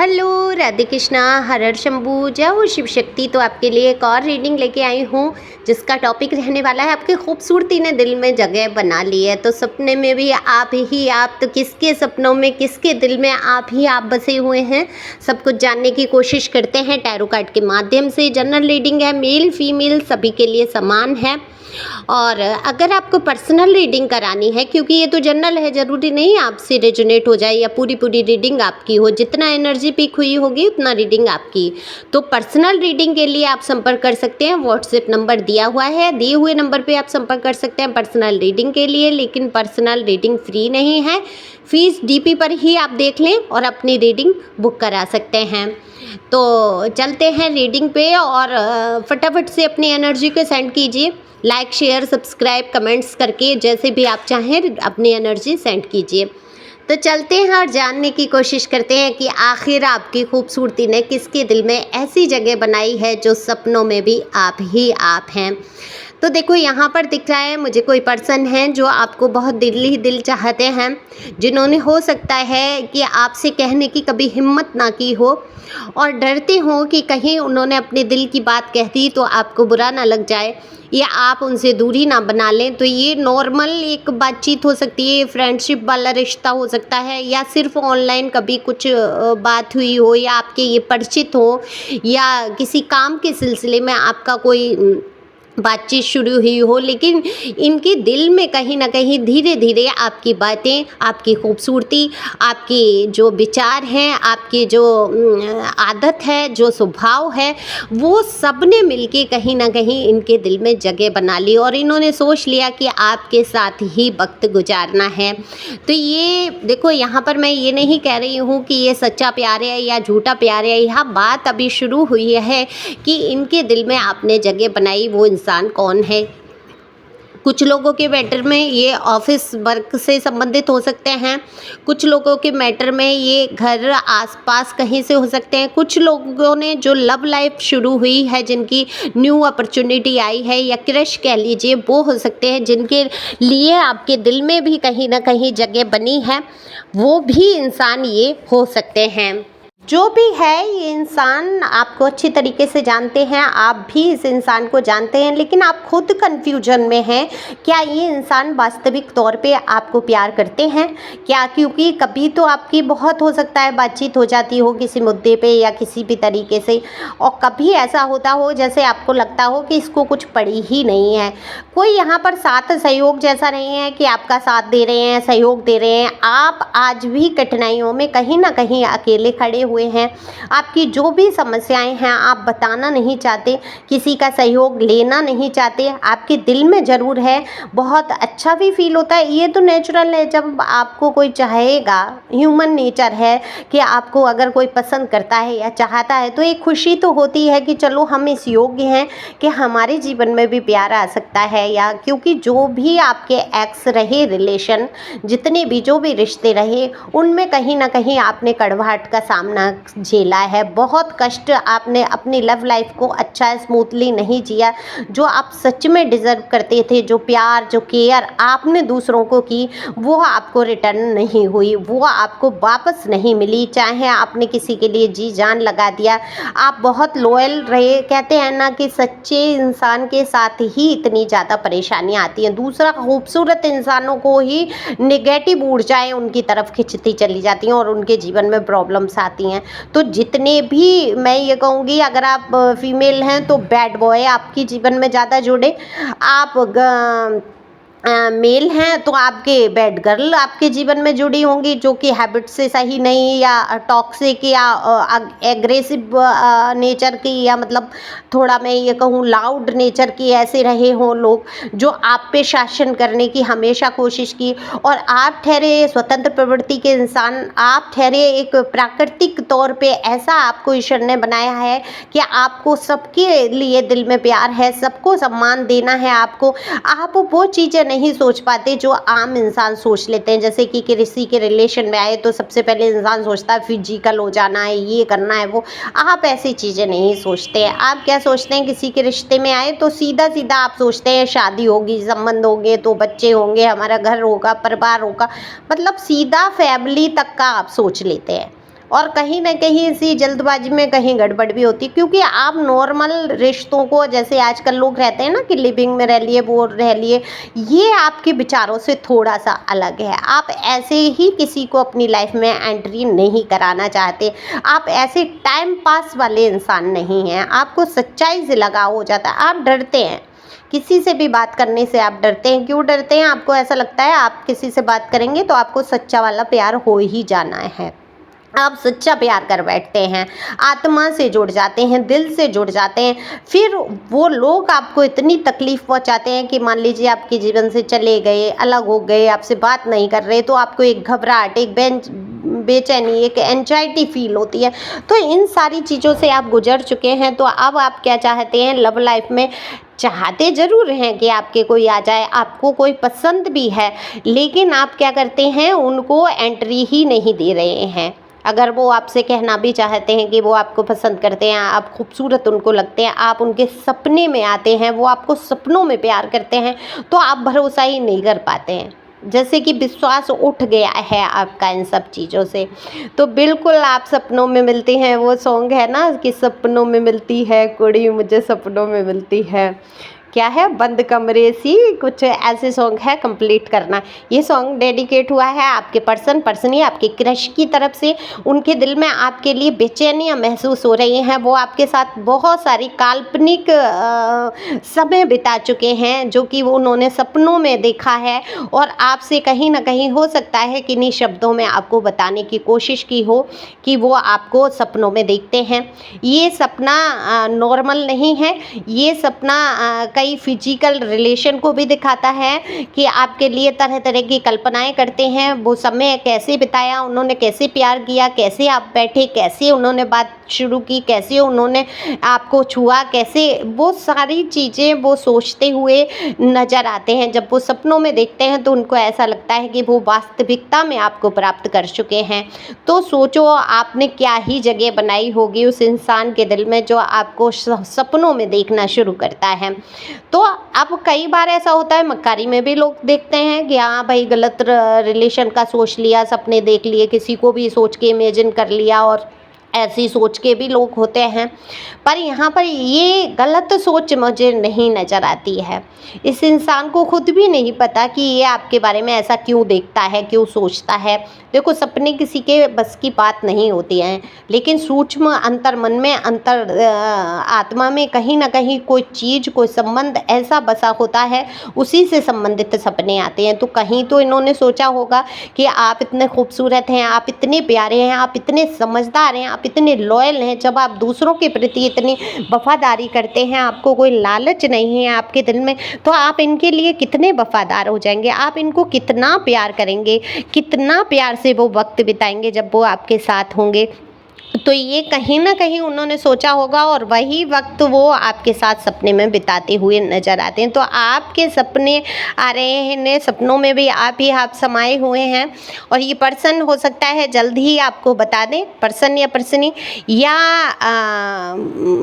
Hello, Radhe Krishna, हर हर शंभू, जय हो शिव शक्ति। तो आपके लिए एक और रीडिंग लेके आई हूँ जिसका टॉपिक रहने वाला है आपकी खूबसूरती ने दिल में जगह बना ली है। तो सपने में भी आप ही आप, तो किसके सपनों में किसके दिल में आप ही आप बसे हुए हैं, सब कुछ जानने की कोशिश करते हैं टैरो कार्ड के माध्यम से। जनरल रीडिंग है, मेल फीमेल सभी के लिए समान है। और अगर आपको पर्सनल रीडिंग करानी है, क्योंकि ये तो जनरल है, ज़रूरी नहीं आपसे रेजोनेट हो जाए या पूरी पूरी रीडिंग आपकी हो, जितना एनर्जी पीक हुई होगी उतना रीडिंग आपकी। तो पर्सनल रीडिंग के लिए आप संपर्क कर सकते हैं, व्हाट्सएप नंबर दिया हुआ है, दिए हुए नंबर पे आप संपर्क कर सकते हैं पर्सनल रीडिंग के लिए। लेकिन पर्सनल रीडिंग फ्री नहीं है, फीस डीपी पर ही आप देख लें और अपनी रीडिंग बुक करा सकते हैं। तो चलते हैं रीडिंग पे, और फटाफट से अपनी एनर्जी को सेंड कीजिए, लाइक शेयर सब्सक्राइब कमेंट्स करके, जैसे भी आप चाहें अपनी एनर्जी सेंड कीजिए। तो चलते हैं और जानने की कोशिश करते हैं कि आखिर आपकी खूबसूरती ने किसके दिल में ऐसी जगह बनाई है जो सपनों में भी आप ही आप हैं। तो देखो, यहाँ पर दिख रहा है मुझे कोई पर्सन है जो आपको बहुत दिल ही दिल चाहते हैं, जिन्होंने हो सकता है कि आपसे कहने की कभी हिम्मत ना की हो और डरते हो कि कहीं उन्होंने अपने दिल की बात कह दी तो आपको बुरा ना लग जाए या आप उनसे दूरी ना बना लें। तो ये नॉर्मल एक बातचीत हो सकती है, फ्रेंडशिप वाला रिश्ता हो सकता है, या सिर्फ ऑनलाइन कभी कुछ बात हुई हो, या आपके ये परिचित हो, या किसी काम के सिलसिले में आपका कोई बातचीत शुरू हुई हो। लेकिन इनके दिल में कहीं ना कहीं धीरे धीरे आपकी बातें, आपकी खूबसूरती, आपके जो विचार हैं, आपकी जो आदत है, जो स्वभाव है, वो सब ने मिलके कहीं ना कहीं इनके दिल में जगह बना ली और इन्होंने सोच लिया कि आपके साथ ही वक्त गुजारना है। तो ये देखो, यहाँ पर मैं ये नहीं कह रही हूँ कि ये सच्चा प्यार है या झूठा प्यार है, यह बात अभी शुरू हुई है कि इनके दिल में आपने जगह बनाई, वो इंसान कौन है। कुछ लोगों के मैटर में ये ऑफिस वर्क से संबंधित हो सकते हैं, कुछ लोगों के मैटर में ये घर आसपास कहीं से हो सकते हैं, कुछ लोगों ने जो लव लाइफ शुरू हुई है, जिनकी न्यू अपॉर्चुनिटी आई है या क्रश कह लीजिए, वो हो सकते हैं, जिनके लिए आपके दिल में भी कहीं ना कहीं जगह बनी है, वो भी इंसान ये हो सकते हैं। जो भी है, ये इंसान आपको अच्छी तरीके से जानते हैं, आप भी इस इंसान को जानते हैं, लेकिन आप खुद कंफ्यूजन में हैं, क्या ये इंसान वास्तविक तौर पे आपको प्यार करते हैं क्या। क्योंकि कभी तो आपकी बहुत हो सकता है बातचीत हो जाती हो किसी मुद्दे पे या किसी भी तरीके से, और कभी ऐसा होता हो जैसे आपको लगता हो कि इसको कुछ पड़ी ही नहीं है। कोई यहाँ पर साथ सहयोग जैसा नहीं है कि आपका साथ दे रहे हैं, सहयोग दे रहे हैं। आप आज भी कठिनाइयों में कहीं ना कहीं अकेले खड़े हुए हैं। आपकी जो भी समस्याएं हैं आप बताना नहीं चाहते, किसी का सहयोग लेना नहीं चाहते, आपके दिल में ज़रूर है। बहुत अच्छा भी फील होता है, ये तो नेचुरल है, जब आपको कोई चाहेगा, ह्यूमन नेचर है कि आपको अगर कोई पसंद करता है या चाहता है तो एक खुशी तो होती है कि चलो हम इस योग्य हैं कि हमारे जीवन में भी प्यार आ सकता है। या क्योंकि जो भी आपके एक्स रहे रिलेशन, जितने भी जो भी रिश्ते रहे, उनमें कहीं ना कहीं आपने कड़वाहट का सामना झेला है, बहुत कष्ट, आपने अपनी लव लाइफ को अच्छा स्मूथली नहीं जिया। जो आप सच में डिज़र्व करते थे, जो प्यार जो केयर आपने दूसरों को की, वो आपको रिटर्न नहीं हुई, वो आपको वापस नहीं मिली। चाहे आपने किसी के लिए जी जान लगा दिया, आप बहुत लॉयल रहे। कहते हैं ना कि सच्चे इंसान के साथ ही इतनी ज़्यादा परेशानियाँ आती हैं, दूसरा खूबसूरत इंसानों को ही नेगेटिव ऊर्जाएं उनकी तरफ खिंचती चली जाती हैं और उनके जीवन में प्रॉब्लम्स आती हैं। तो जितने भी, मैं ये कहूँगी, अगर आप फीमेल हैं तो बैड बॉय आपकी जीवन में ज़्यादा जुड़े, आप मेल हैं तो आपके बैड गर्ल आपके जीवन में जुड़ी होंगी, जो कि हैबिट से सही नहीं, या टॉक्सिक या एग्रेसिव नेचर की, या मतलब थोड़ा मैं ये कहूँ लाउड नेचर की ऐसे रहे हों लोग, जो आप पे शासन करने की हमेशा कोशिश की। और आप ठहरे स्वतंत्र प्रवृत्ति के इंसान, आप ठहरे एक प्राकृतिक तौर पे, ऐसा आपको ईश्वर ने बनाया है कि आपको सबके लिए दिल में प्यार है, सबको सम्मान देना है आपको। आप वो चीज़ें नहीं सोच पाते जो आम इंसान सोच लेते हैं। जैसे कि किसी के रिलेशन में आए तो सबसे पहले इंसान सोचता है फिजिकल हो जाना है, ये करना है, वो। आप ऐसी चीज़ें नहीं सोचते हैं। आप क्या सोचते हैं, किसी के रिश्ते में आए तो सीधा सीधा आप सोचते हैं शादी होगी, संबंध होंगे, तो बच्चे होंगे, हमारा घर होगा, परिवार होगा, मतलब सीधा फैमिली तक का आप सोच लेते हैं। और कहीं न कहीं इसी जल्दबाजी में कहीं गड़बड़ भी होती है, क्योंकि आप नॉर्मल रिश्तों को, जैसे आजकल लोग रहते हैं ना कि लिविंग में रह लिए, वो रह लिए, ये आपके विचारों से थोड़ा-सा अलग है। आप ऐसे ही किसी को अपनी लाइफ में एंट्री नहीं कराना चाहते। आप ऐसे टाइम पास वाले इंसान नहीं हैं। आपको सच्चाई से लगाव हो जाता है। आप डरते हैं, किसी से भी बात करने से आप डरते हैं। क्यों डरते हैं? आपको ऐसा लगता है आप किसी से बात करेंगे तो आपको सच्चा वाला प्यार हो ही जाना है। आप सच्चा प्यार कर बैठते हैं, आत्मा से जुड़ जाते हैं, दिल से जुड़ जाते हैं। फिर वो लोग आपको इतनी तकलीफ़ पहुंचाते हैं कि मान लीजिए आपके जीवन से चले गए, अलग हो गए, आपसे बात नहीं कर रहे, तो आपको एक घबराहट, एक बेचैनी, एक एंजाइटी फील होती है। तो इन सारी चीज़ों से आप गुजर चुके हैं। तो अब आप क्या चाहते हैं लव लाइफ में? चाहते ज़रूर हैं कि आपके कोई आ जाए, आपको कोई पसंद भी है, लेकिन आप क्या करते हैं, उनको एंट्री ही नहीं दे रहे हैं। अगर वो आपसे कहना भी चाहते हैं कि वो आपको पसंद करते हैं, आप खूबसूरत उनको लगते हैं, आप उनके सपने में आते हैं, वो आपको सपनों में प्यार करते हैं, तो आप भरोसा ही नहीं कर पाते हैं। जैसे कि विश्वास उठ गया है आपका इन सब चीज़ों से। तो बिल्कुल आप सपनों में मिलती हैं, वो सॉन्ग है ना कि सपनों में मिलती है कुड़ी मुझे सपनों में मिलती है, क्या है, बंद कमरे सी, कुछ ऐसे सॉन्ग है, कंप्लीट करना। ये सॉन्ग डेडिकेट हुआ है आपके पर्सन या आपके क्रश की तरफ से। उनके दिल में आपके लिए बेचैनियाँ महसूस हो रही हैं। वो आपके साथ बहुत सारी काल्पनिक समय बिता चुके हैं, जो कि वो उन्होंने सपनों में देखा है, और आपसे कहीं ना कहीं हो सकता है कि इन्हीं शब्दों में आपको बताने की कोशिश की हो कि वो आपको सपनों में देखते हैं। ये सपना नॉर्मल नहीं है, ये सपना कई फिजिकल रिलेशन को भी दिखाता है कि आपके लिए तरह तरह की कल्पनाएं करते हैं। वो समय कैसे बिताया, उन्होंने कैसे प्यार किया, कैसे आप बैठे, कैसे उन्होंने बात शुरू की, कैसे उन्होंने आपको छुआ, कैसे, वो सारी चीज़ें वो सोचते हुए नज़र आते हैं। जब वो सपनों में देखते हैं तो उनको ऐसा लगता है कि वो वास्तविकता में आपको प्राप्त कर चुके हैं। तो सोचो आपने क्या ही जगह बनाई होगी उस इंसान के दिल में जो आपको सपनों में देखना शुरू करता है। तो अब कई बार ऐसा होता है, मक्कारी में भी लोग देखते हैं कि हाँ भाई गलत रिलेशन का सोच लिया, सपने देख लिए, किसी को भी सोच के इमेजिन कर लिया, और ऐसी सोच के भी लोग होते हैं। पर यहाँ पर ये गलत सोच मुझे नहीं नज़र आती है। इस इंसान को खुद भी नहीं पता कि ये आपके बारे में ऐसा क्यों देखता है, क्यों सोचता है। देखो, सपने किसी के बस की बात नहीं होती हैं, लेकिन सूक्ष्म अंतर मन में, अंतर आत्मा में कहीं ना कहीं कोई चीज़, कोई संबंध ऐसा बसा होता है, उसी से संबंधित सपने आते हैं। तो कहीं तो इन्होंने सोचा होगा कि आप इतने खूबसूरत हैं, आप इतने प्यारे हैं, आप इतने समझदार हैं, आप इतने लॉयल हैं, जब आप दूसरों के प्रति इतनी वफादारी करते हैं, आपको कोई लालच नहीं है आपके दिल में, तो आप इनके लिए कितने वफादार हो जाएंगे, आप इनको कितना प्यार करेंगे, कितना प्यार से वो वक्त बिताएंगे जब वो आपके साथ होंगे। तो ये कहीं ना कहीं उन्होंने सोचा होगा, और वही वक्त वो आपके साथ सपने में बिताते हुए नज़र आते हैं। तो आपके सपने आ रहे हैं, सपनों में भी आप समाये हुए हैं, और ये पर्सन हो सकता है जल्द ही आपको बता दें, पर्सन या पर्सनी, या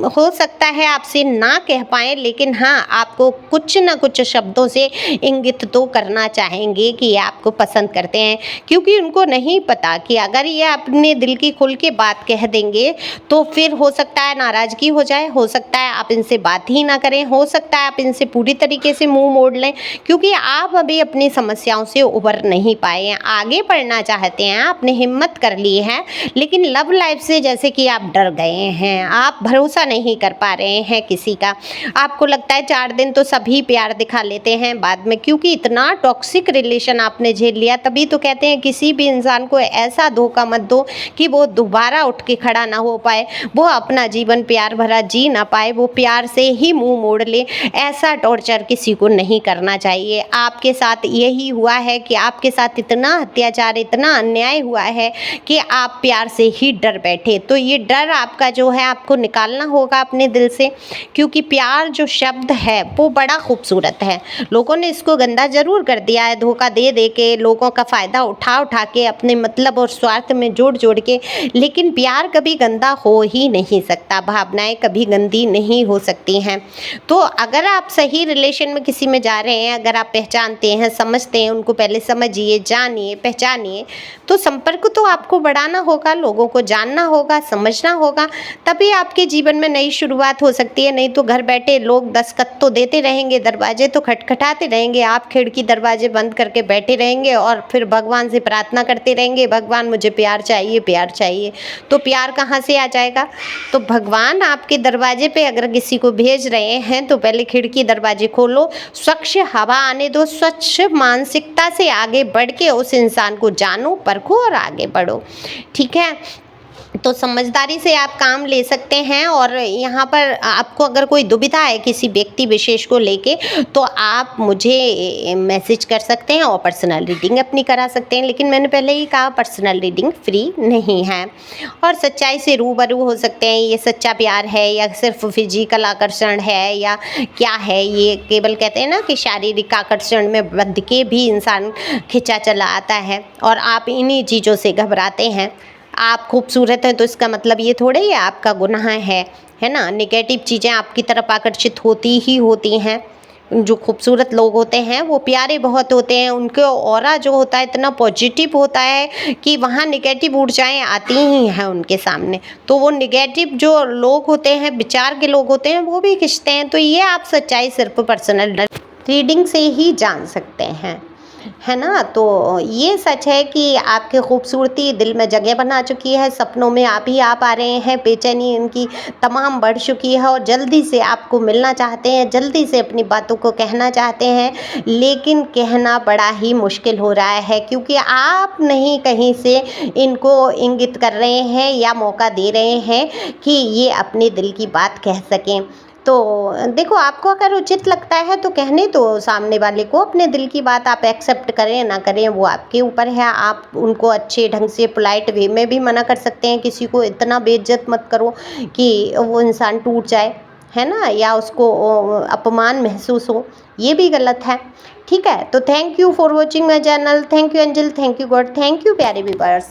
हो सकता है आपसे ना कह पाएँ, लेकिन हाँ आपको कुछ ना कुछ शब्दों से इंगित तो करना चाहेंगे कि ये आपको पसंद करते हैं, क्योंकि उनको नहीं पता कि अगर ये अपने दिल की खुल के बात कह देंगे तो फिर हो सकता है नाराज़गी हो जाए, हो सकता है आप इनसे बात ही ना करें, हो सकता है आप इनसे पूरी तरीके से मुंह मोड़ लें, क्योंकि आप अभी अपनी समस्याओं से उबर नहीं पाए हैं, आगे बढ़ना चाहते हैं, आपने हिम्मत कर ली है, लेकिन लव लाइफ से जैसे कि आप डर गए हैं, आप भरोसा नहीं कर पा रहे हैं किसी का। आपको लगता है 4 दिन तो सभी प्यार दिखा लेते हैं, बाद में क्योंकि इतना टॉक्सिक रिलेशन आपने झेल लिया, तभी तो कहते हैं किसी भी इंसान को ऐसा धोखा मत दो कि वो दोबारा उठ के खड़ा ना हो पाए, वो अपना जीवन प्यार भरा जी ना पाए, वो प्यार से ही मुंह मोड़ ले। ऐसा टॉर्चर किसी को नहीं करना चाहिए। आपके साथ यही हुआ है कि आपके साथ इतना अत्याचार, इतना अन्याय हुआ है कि आप प्यार से ही डर बैठे। तो ये डर आपका जो है आपको निकालना होगा अपने दिल से, क्योंकि प्यार जो शब्द है वो बड़ा खूबसूरत है। लोगों ने इसको गंदा जरूर कर दिया है, धोखा दे दे के, लोगों का फ़ायदा उठा उठा के, अपने मतलब और स्वार्थ में जोड़ जोड़ के, लेकिन प्यार कभी गंदा हो ही नहीं सकता, भावनाएं कभी गंदी नहीं हो सकती हैं। तो अगर आप सही रिलेशन में किसी में जा रहे हैं, अगर आप पहचानते हैं, समझते हैं, उनको पहले समझिए, जानिए, पहचानिए, तो संपर्क तो आपको बढ़ाना होगा, लोगों को जानना होगा, समझना होगा, तभी आपके जीवन में नई शुरुआत हो सकती है। नहीं तो घर बैठे लोग दस्तखत तो देते रहेंगे, दरवाजे तो खटखटाते रहेंगे, आप खिड़की दरवाजे बंद करके बैठे रहेंगे और फिर भगवान से प्रार्थना करते रहेंगे, भगवान मुझे प्यार चाहिए, प्यार चाहिए। तो प्यार कहाँ से आ जाएगा? तो भगवान आपके दरवाजे पे अगर किसी को भेज रहे हैं तो पहले खिड़की दरवाजे खोलो, स्वच्छ हवा आने दो, स्वच्छ मानसिकता से आगे बढ़ के उस इंसान को जानो, परखो और आगे बढ़ो। ठीक है, तो समझदारी से आप काम ले सकते हैं। और यहाँ पर आपको अगर कोई दुविधा है किसी व्यक्ति विशेष को लेके, तो आप मुझे मैसेज कर सकते हैं और पर्सनल रीडिंग अपनी करा सकते हैं। लेकिन मैंने पहले ही कहा, पर्सनल रीडिंग फ्री नहीं है। और सच्चाई से रूबरू हो सकते हैं, ये सच्चा प्यार है या सिर्फ फिजिकल आकर्षण है या क्या है। ये केवल कहते हैं ना कि शारीरिक आकर्षण में बंध के भी इंसान खिंचा चला आता है, और आप इन्हीं चीज़ों से घबराते हैं। आप खूबसूरत हैं तो इसका मतलब ये थोड़े ही आपका गुनाह है ना। नेगेटिव चीज़ें आपकी तरफ आकर्षित होती ही होती हैं। जो खूबसूरत लोग होते हैं वो प्यारे बहुत होते हैं, उनके ऑरा जो होता है इतना पॉजिटिव होता है कि वहाँ नेगेटिव ऊर्जाएं आती ही हैं उनके सामने। तो वो नेगेटिव जो लोग होते हैं, विचार के लोग होते हैं, वो भी खिंचते हैं। तो ये आप सच्चाई सिर्फ पर्सनल रीडिंग से ही जान सकते हैं, है ना। तो ये सच है कि आपकी खूबसूरती दिल में जगह बना चुकी है, सपनों में आप ही आ पा रहे हैं, बेचैनी इनकी तमाम बढ़ चुकी है और जल्दी से आपको मिलना चाहते हैं, जल्दी से अपनी बातों को कहना चाहते हैं, लेकिन कहना बड़ा ही मुश्किल हो रहा है क्योंकि आप नहीं कहीं से इनको इंगित कर रहे हैं या मौका दे रहे हैं कि ये अपने दिल की बात कह सकें। तो देखो, आपको अगर उचित लगता है तो कहने दो सामने वाले को अपने दिल की बात। आप एक्सेप्ट करें ना करें वो आपके ऊपर है। आप उनको अच्छे ढंग से पोलाइट वे में भी मना कर सकते हैं। किसी को इतना बेइज्जत मत करो कि वो इंसान टूट जाए, है ना, या उसको अपमान महसूस हो, ये भी गलत है। ठीक है, तो thank you for watching my channel. Thank you angel, thank you God, thank you प्यारे व्यूअर्स।